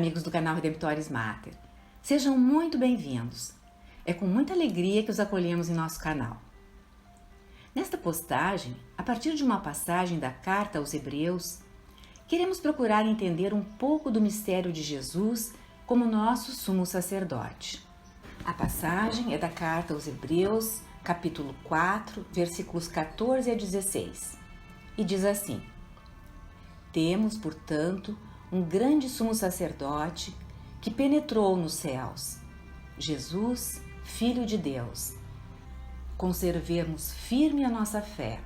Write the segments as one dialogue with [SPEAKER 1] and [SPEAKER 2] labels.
[SPEAKER 1] amigos do canal Redemptoris Mater. Sejam muito bem-vindos. É com muita alegria que os acolhemos em nosso canal. Nesta postagem, a partir de uma passagem da Carta aos Hebreus, queremos procurar entender um pouco do mistério de Jesus como nosso sumo sacerdote. A passagem é da Carta aos Hebreus, capítulo 4, versículos 14 a 16, e diz assim: Temos, portanto, um grande sumo sacerdote que penetrou nos céus, Jesus, Filho de Deus. Conservemos firme a nossa fé,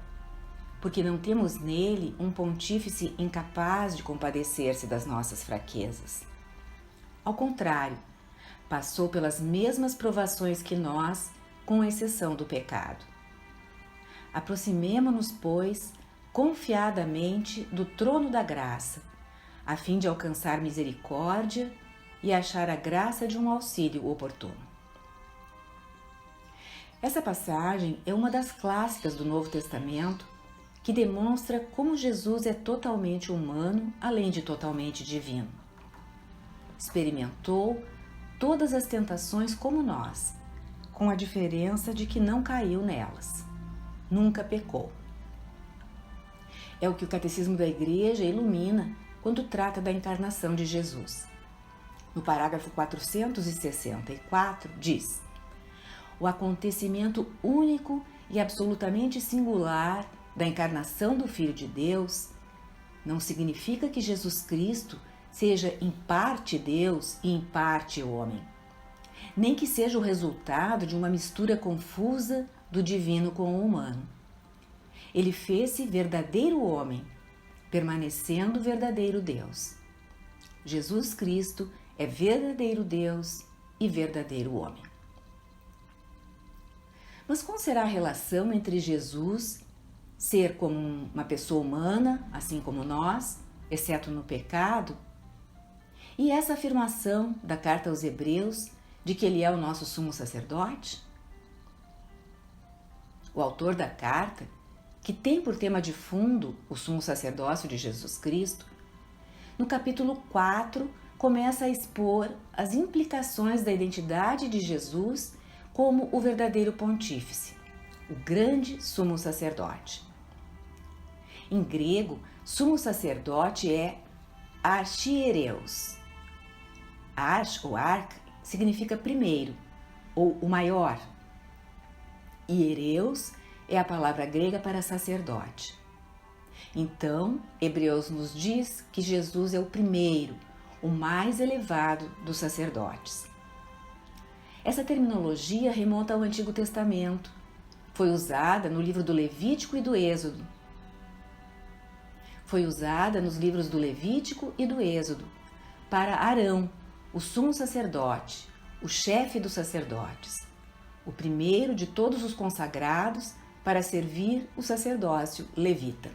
[SPEAKER 1] porque não temos nele um pontífice incapaz de compadecer-se das nossas fraquezas. Ao contrário, passou pelas mesmas provações que nós, com exceção do pecado. Aproximemo-nos, pois, confiadamente do trono da graça, a fim de alcançar misericórdia e achar a graça de um auxílio oportuno. Essa passagem é uma das clássicas do Novo Testamento que demonstra como Jesus é totalmente humano, além de totalmente divino. Experimentou todas as tentações como nós, com a diferença de que não caiu nelas. Nunca pecou. É o que o Catecismo da Igreja ilumina quando trata da encarnação de Jesus. No parágrafo 464, diz: o acontecimento único e absolutamente singular da encarnação do Filho de Deus não significa que Jesus Cristo seja em parte Deus e em parte homem, nem que seja o resultado de uma mistura confusa do divino com o humano. Ele fez-se verdadeiro homem, permanecendo verdadeiro Deus. Jesus Cristo é verdadeiro Deus e verdadeiro homem. Mas qual será a relação entre Jesus ser como uma pessoa humana, assim como nós, exceto no pecado, e essa afirmação da Carta aos Hebreus de que ele é o nosso sumo sacerdote? O autor da carta, que tem por tema de fundo o sumo sacerdócio de Jesus Cristo, no capítulo 4 começa a expor as implicações da identidade de Jesus como o verdadeiro pontífice, o grande sumo sacerdote. Em grego, sumo sacerdote é archiereus. Arch ou arc significa primeiro ou o maior. Hiereus é a palavra grega para sacerdote. Então, Hebreus nos diz que Jesus é o primeiro, o mais elevado dos sacerdotes. Essa terminologia remonta ao Antigo Testamento. Foi usada no livro do Levítico e do Êxodo. Foi usada nos livros do Levítico e do Êxodo para Arão, o sumo sacerdote, o chefe dos sacerdotes, o primeiro de todos os consagrados para servir o sacerdócio levita.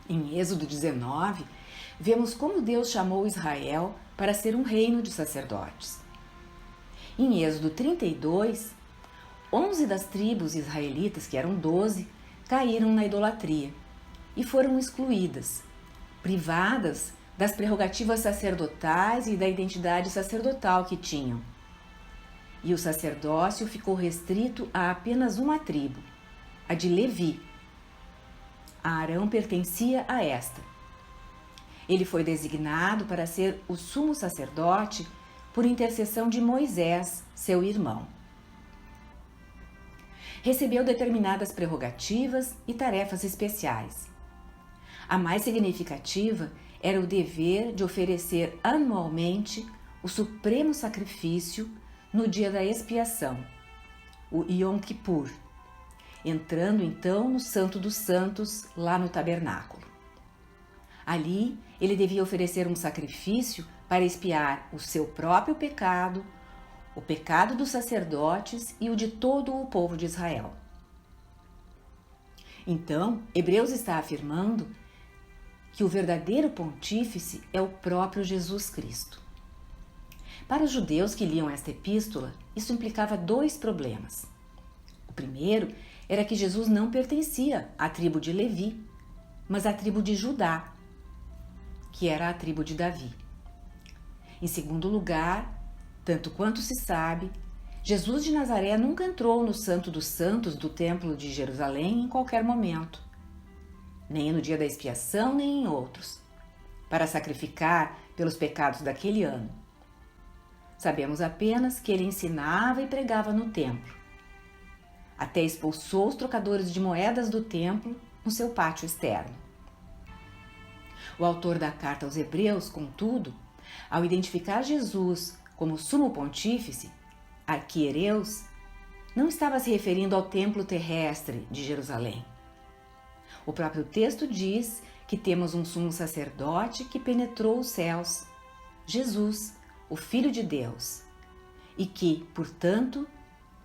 [SPEAKER 1] Em Êxodo 19, vemos como Deus chamou Israel para ser um reino de sacerdotes. Em Êxodo 32, 11 das tribos israelitas, que eram 12, caíram na idolatria e foram excluídas, privadas das prerrogativas sacerdotais e da identidade sacerdotal que tinham. E o sacerdócio ficou restrito a apenas uma tribo, a de Levi. Arão pertencia a esta. Ele foi designado para ser o sumo sacerdote por intercessão de Moisés, seu irmão. Recebeu determinadas prerrogativas e tarefas especiais. A mais significativa era o dever de oferecer anualmente o supremo sacrifício no dia da expiação, o Yom Kippur, entrando então no Santo dos Santos, lá no tabernáculo. Ali, ele devia oferecer um sacrifício para expiar o seu próprio pecado, o pecado dos sacerdotes e o de todo o povo de Israel. Então, Hebreus está afirmando que o verdadeiro pontífice é o próprio Jesus Cristo. Para os judeus que liam esta epístola, isso implicava dois problemas. O primeiro era que Jesus não pertencia à tribo de Levi, mas à tribo de Judá, que era a tribo de Davi. Em segundo lugar, tanto quanto se sabe, Jesus de Nazaré nunca entrou no Santo dos Santos do Templo de Jerusalém em qualquer momento, nem no dia da expiação, nem em outros, para sacrificar pelos pecados daquele ano. Sabemos apenas que ele ensinava e pregava no templo. Até expulsou os trocadores de moedas do templo no seu pátio externo. O autor da carta aos Hebreus, contudo, ao identificar Jesus como sumo pontífice, arquiereus, não estava se referindo ao templo terrestre de Jerusalém. O próprio texto diz que temos um sumo sacerdote que penetrou os céus, Jesus, o Filho de Deus, e que, portanto,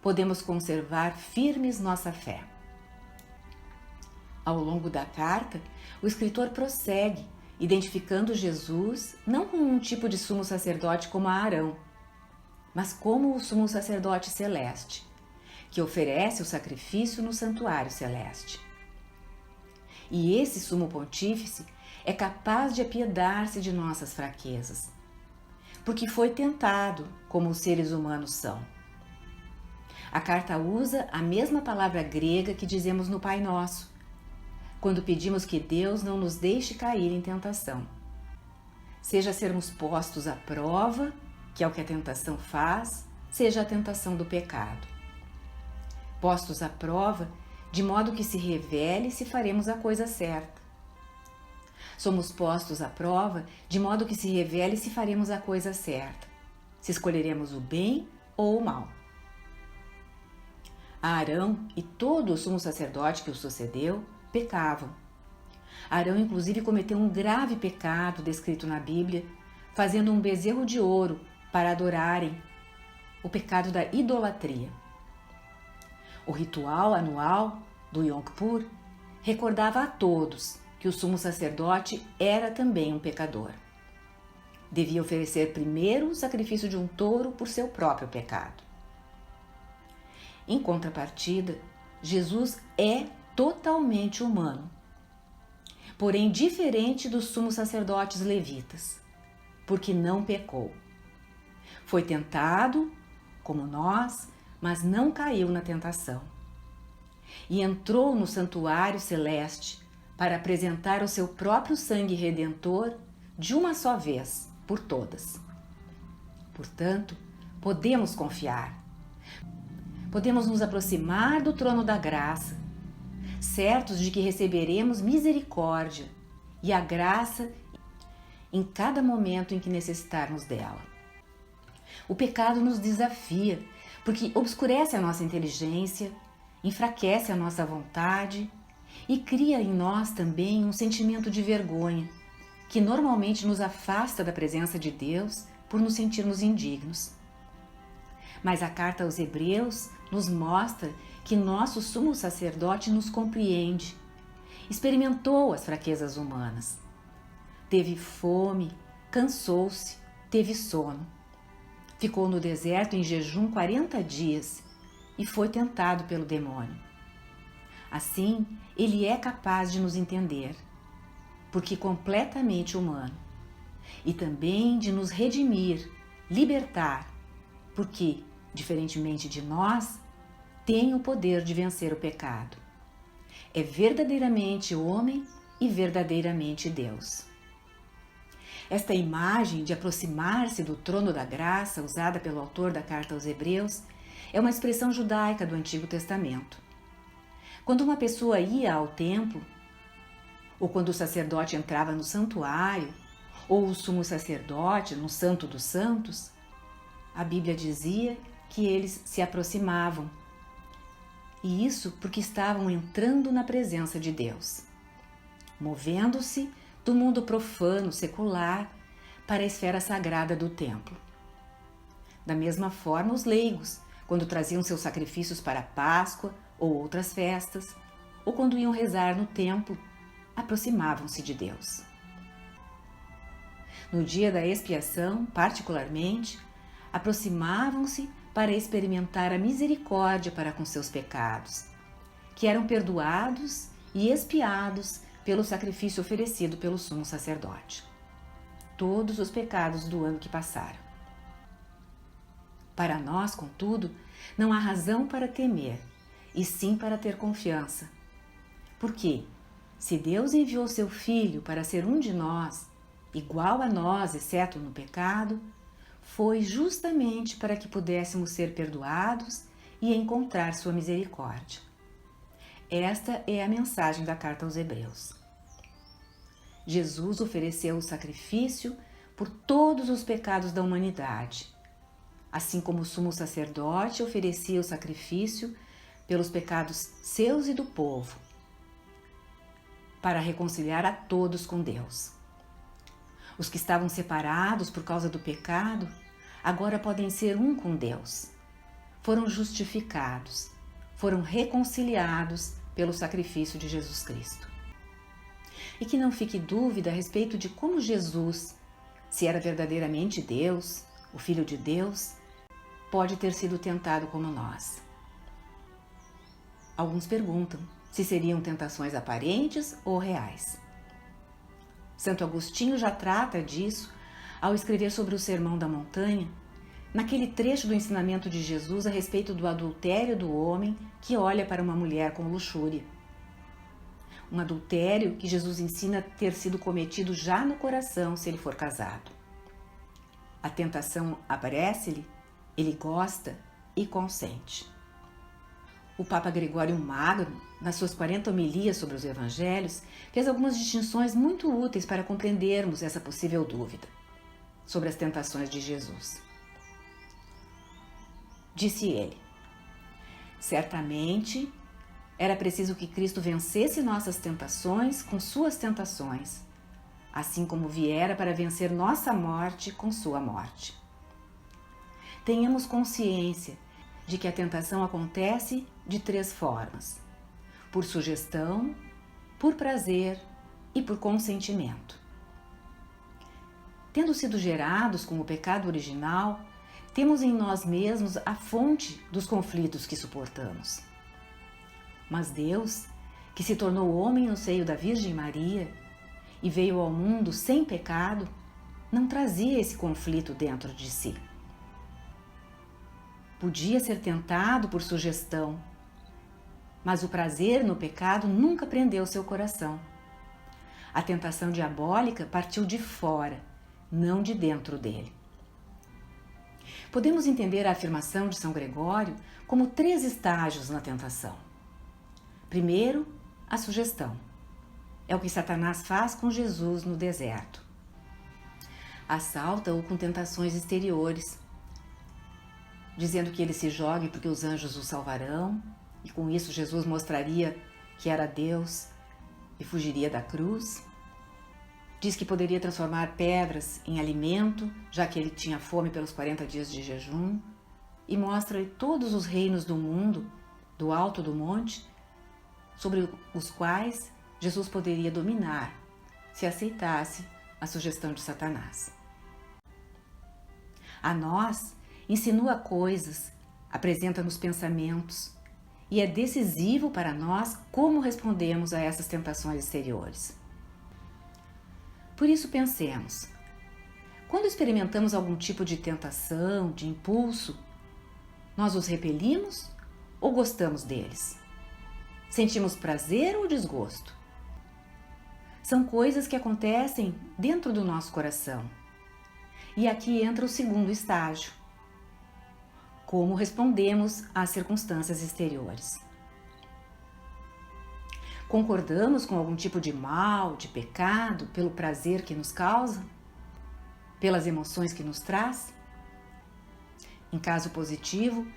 [SPEAKER 1] podemos conservar firmes nossa fé. Ao longo da carta, o escritor prossegue, identificando Jesus não como um tipo de sumo sacerdote como Arão, mas como o sumo sacerdote celeste, que oferece o sacrifício no santuário celeste. E esse sumo pontífice é capaz de apiedar-se de nossas fraquezas, porque foi tentado como os seres humanos são. A carta usa a mesma palavra grega que dizemos no Pai Nosso, quando pedimos que Deus não nos deixe cair em tentação. Seja sermos postos à prova, que é o que a tentação faz, seja a tentação do pecado. Postos à prova, de modo que se revele se faremos a coisa certa. Somos postos à prova, de modo que se revele se faremos a coisa certa, se escolheremos o bem ou o mal. Arão e todo o sumo sacerdote que o sucedeu pecavam. Arão, inclusive, cometeu um grave pecado descrito na Bíblia, fazendo um bezerro de ouro para adorarem, o pecado da idolatria. O ritual anual do Yom Kippur recordava a todos que o sumo sacerdote era também um pecador. Devia oferecer primeiro o sacrifício de um touro por seu próprio pecado. Em contrapartida, Jesus é totalmente humano, porém diferente dos sumos sacerdotes levitas, porque não pecou. Foi tentado, como nós, mas não caiu na tentação. E entrou no santuário celeste para apresentar o seu próprio sangue redentor de uma só vez, por todas. Portanto, podemos confiar. Podemos nos aproximar do trono da graça, certos de que receberemos misericórdia e a graça em cada momento em que necessitarmos dela. O pecado nos desafia, porque obscurece a nossa inteligência, enfraquece a nossa vontade e cria em nós também um sentimento de vergonha, que normalmente nos afasta da presença de Deus por nos sentirmos indignos. Mas a carta aos Hebreus nos mostra que nosso sumo sacerdote nos compreende, experimentou as fraquezas humanas, teve fome, cansou-se, teve sono, ficou no deserto em jejum 40 dias e foi tentado pelo demônio. Assim, ele é capaz de nos entender, porque completamente humano, e também de nos redimir, libertar, porque, diferentemente de nós, tem o poder de vencer o pecado. É verdadeiramente homem e verdadeiramente Deus. Esta imagem de aproximar-se do trono da graça, usada pelo autor da carta aos Hebreus, é uma expressão judaica do Antigo Testamento. Quando uma pessoa ia ao templo, ou quando o sacerdote entrava no santuário, ou o sumo sacerdote no Santo dos Santos, a Bíblia dizia que eles se aproximavam. E isso porque estavam entrando na presença de Deus, movendo-se do mundo profano, secular, para a esfera sagrada do templo. Da mesma forma, os leigos, quando traziam seus sacrifícios para a Páscoa ou outras festas, ou quando iam rezar no templo, aproximavam-se de Deus. No dia da expiação, particularmente, aproximavam-se para experimentar a misericórdia para com seus pecados, que eram perdoados e expiados pelo sacrifício oferecido pelo sumo sacerdote. todos os pecados do ano que passaram. Para nós, contudo, não há razão para temer, e sim para ter confiança. Porque, se Deus enviou seu Filho para ser um de nós, igual a nós, exceto no pecado, foi justamente para que pudéssemos ser perdoados e encontrar sua misericórdia. Esta é a mensagem da carta aos Hebreus. Jesus ofereceu o sacrifício por todos os pecados da humanidade, assim como o sumo sacerdote oferecia o sacrifício pelos pecados seus e do povo, para reconciliar a todos com Deus. Os que estavam separados por causa do pecado, agora podem ser um com Deus. Foram justificados, foram reconciliados pelo sacrifício de Jesus Cristo. E que não fique dúvida a respeito de como Jesus, se era verdadeiramente Deus, o Filho de Deus, pode ter sido tentado como nós. Alguns perguntam se seriam tentações aparentes ou reais. Santo Agostinho já trata disso ao escrever sobre o Sermão da Montanha, naquele trecho do ensinamento de Jesus a respeito do adultério do homem que olha para uma mulher com luxúria. Um adultério que Jesus ensina ter sido cometido já no coração se ele for casado. A tentação aparece-lhe, ele gosta e consente. O Papa Gregório Magno, nas suas 40 homilias sobre os evangelhos, fez algumas distinções muito úteis para compreendermos essa possível dúvida sobre as tentações de Jesus. Disse ele: certamente era preciso que Cristo vencesse nossas tentações com suas tentações, assim como viera para vencer nossa morte com sua morte. Tenhamos consciência de que a tentação acontece de 3 formas: por sugestão, por prazer e por consentimento. Tendo sido gerados com o pecado original, temos em nós mesmos a fonte dos conflitos que suportamos. Mas Deus, que se tornou homem no seio da Virgem Maria e veio ao mundo sem pecado, não trazia esse conflito dentro de si. Podia ser tentado por sugestão, mas o prazer no pecado nunca prendeu seu coração. A tentação diabólica partiu de fora, não de dentro dele. Podemos entender a afirmação de São Gregório como 3 estágios na tentação. Primeiro, a sugestão. É o que Satanás faz com Jesus no deserto. Assalta-o com tentações exteriores, dizendo que ele se jogue porque os anjos o salvarão, e com isso Jesus mostraria que era Deus e fugiria da cruz. Diz que poderia transformar pedras em alimento, já que ele tinha fome pelos 40 dias de jejum, e mostra-lhe todos os reinos do mundo, do alto do monte, sobre os quais Jesus poderia dominar, se aceitasse a sugestão de Satanás. A nós, insinua coisas, apresenta-nos pensamentos, e é decisivo para nós como respondemos a essas tentações exteriores. Por isso pensemos, quando experimentamos algum tipo de tentação, de impulso, nós os repelimos ou gostamos deles? Sentimos prazer ou desgosto? São coisas que acontecem dentro do nosso coração. E aqui entra o segundo estágio. Como respondemos às circunstâncias exteriores? Concordamos com algum tipo de mal, de pecado, pelo prazer que nos causa? Pelas emoções que nos traz? Em caso positivo,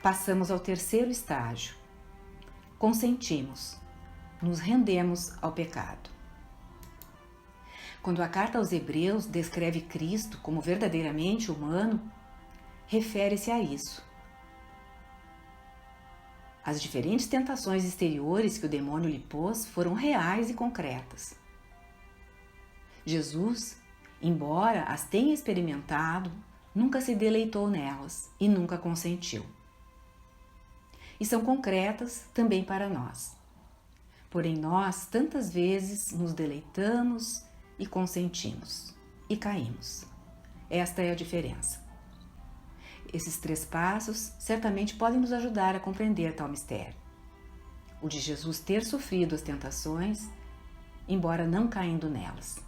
[SPEAKER 1] passamos ao terceiro estágio. Consentimos, nos rendemos ao pecado. Quando a carta aos Hebreus descreve Cristo como verdadeiramente humano, refere-se a isso. As diferentes tentações exteriores que o demônio lhe pôs foram reais e concretas. Jesus, embora as tenha experimentado, nunca se deleitou nelas e nunca consentiu. E são concretas também para nós. Porém, nós tantas vezes nos deleitamos e consentimos. e caímos. Esta é a diferença. Esses 3 passos certamente podem nos ajudar a compreender tal mistério. O de Jesus ter sofrido as tentações, embora não caindo nelas.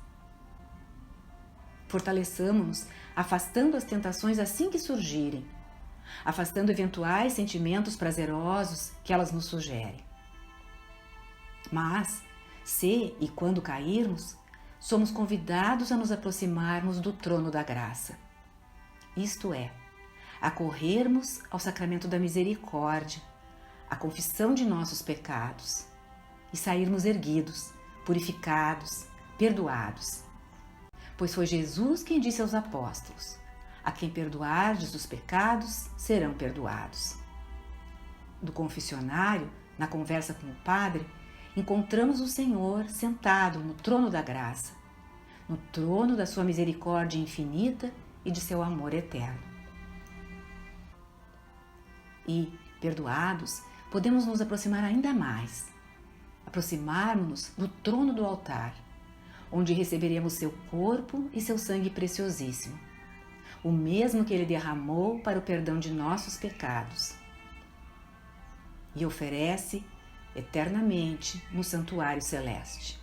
[SPEAKER 1] Fortaleçamos-nos afastando as tentações assim que surgirem, afastando eventuais sentimentos prazerosos que elas nos sugerem. Mas, se e quando cairmos, somos convidados a nos aproximarmos do trono da graça. Isto é, a corrermos ao sacramento da misericórdia, a confissão de nossos pecados, e sairmos erguidos, purificados, perdoados. Pois foi Jesus quem disse aos apóstolos: a quem perdoardes os pecados, serão perdoados. Do confessionário, na conversa com o padre, encontramos o Senhor sentado no trono da graça, no trono da sua misericórdia infinita e de seu amor eterno. E, perdoados, podemos nos aproximar ainda mais, aproximarmos-nos do trono do altar, onde receberemos seu corpo e seu sangue preciosíssimo, o mesmo que ele derramou para o perdão de nossos pecados, e oferece eternamente no santuário celeste.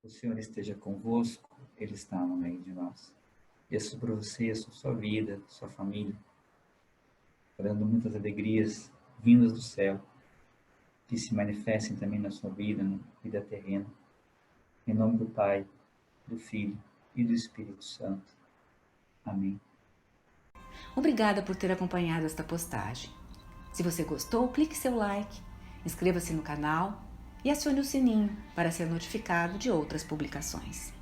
[SPEAKER 2] O Senhor esteja convosco, Ele está no meio de nós. Peço por você, a sua vida, a sua família, dando muitas alegrias vindas do céu, que se manifestem também na sua vida, na vida terrena. Em nome do Pai, do Filho e do Espírito Santo. Amém.
[SPEAKER 1] Obrigada por ter acompanhado esta postagem. Se você gostou, clique seu like, inscreva-se no canal e acione o sininho para ser notificado de outras publicações.